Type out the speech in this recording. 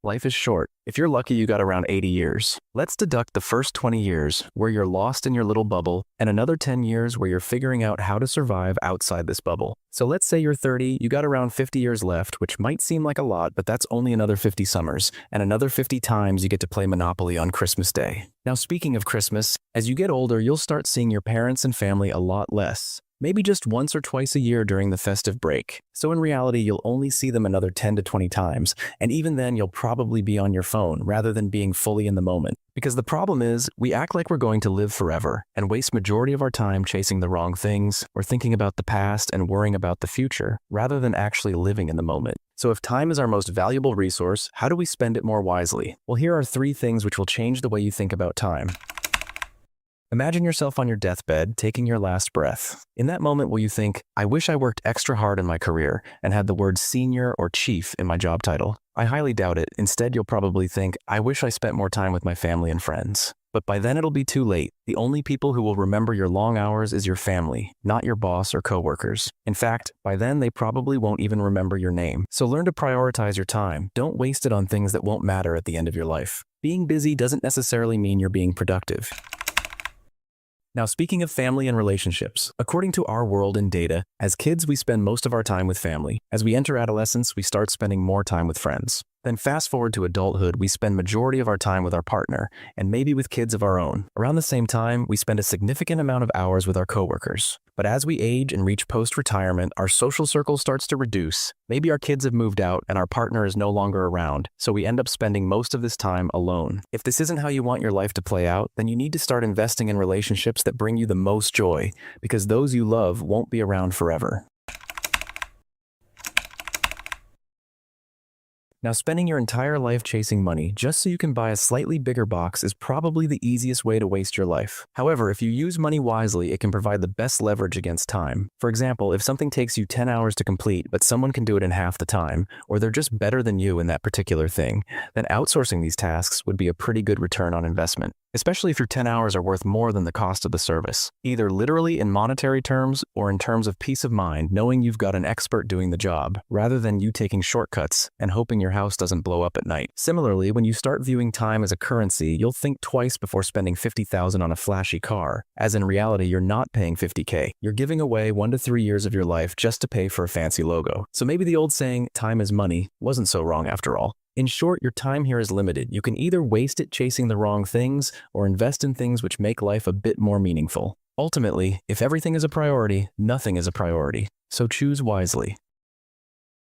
Life is short. If you're lucky, you got around 80 years. Let's deduct the first 20 years where you're lost in your little bubble and another 10 years where you're figuring out how to survive outside this bubble. So let's say you're 30, you got around 50 years left, which might seem like a lot, but that's only another 50 summers and another 50 times you get to play Monopoly on Christmas Day. Now, speaking of Christmas, as you get older, you'll start seeing your parents and family a lot less. Maybe just once or twice a year during the festive break. So in reality, you'll only see them another 10 to 20 times, and even then you'll probably be on your phone rather than being fully in the moment. Because the problem is, we act like we're going to live forever and waste majority of our time chasing the wrong things or thinking about the past and worrying about the future, rather than actually living in the moment. So if time is our most valuable resource, how do we spend it more wisely? Well, here are 3 things which will change the way you think about time. Imagine yourself on your deathbed, taking your last breath. In that moment, will you think, I wish I worked extra hard in my career and had the word senior or chief in my job title? I highly doubt it. Instead, you'll probably think, I wish I spent more time with my family and friends. But by then it'll be too late. The only people who will remember your long hours is your family, not your boss or coworkers. In fact, by then they probably won't even remember your name. So learn to prioritize your time. Don't waste it on things that won't matter at the end of your life. Being busy doesn't necessarily mean you're being productive. Now, speaking of family and relationships, according to our world and data, as kids we spend most of our time with family. As we enter adolescence, we start spending more time with friends. Then fast forward to adulthood, we spend majority of our time with our partner, and maybe with kids of our own. Around the same time, we spend a significant amount of hours with our coworkers. But as we age and reach post-retirement, our social circle starts to reduce. Maybe our kids have moved out and our partner is no longer around, so we end up spending most of this time alone. If this isn't how you want your life to play out, then you need to start investing in relationships that bring you the most joy, because those you love won't be around forever. Now, spending your entire life chasing money just so you can buy a slightly bigger box is probably the easiest way to waste your life. However, if you use money wisely, it can provide the best leverage against time. For example, if something takes you 10 hours to complete, but someone can do it in half the time, or they're just better than you in that particular thing, then outsourcing these tasks would be a pretty good return on investment. Especially if your 10 hours are worth more than the cost of the service, either literally in monetary terms or in terms of peace of mind, knowing you've got an expert doing the job, rather than you taking shortcuts and hoping your house doesn't blow up at night. Similarly, when you start viewing time as a currency, you'll think twice before spending $50,000 on a flashy car, as in reality, you're not paying $50K. You're giving away 1 to 3 years of your life just to pay for a fancy logo. So maybe the old saying, time is money, wasn't so wrong after all. In short, your time here is limited. You can either waste it chasing the wrong things or invest in things which make life a bit more meaningful. Ultimately, if everything is a priority, nothing is a priority. So choose wisely.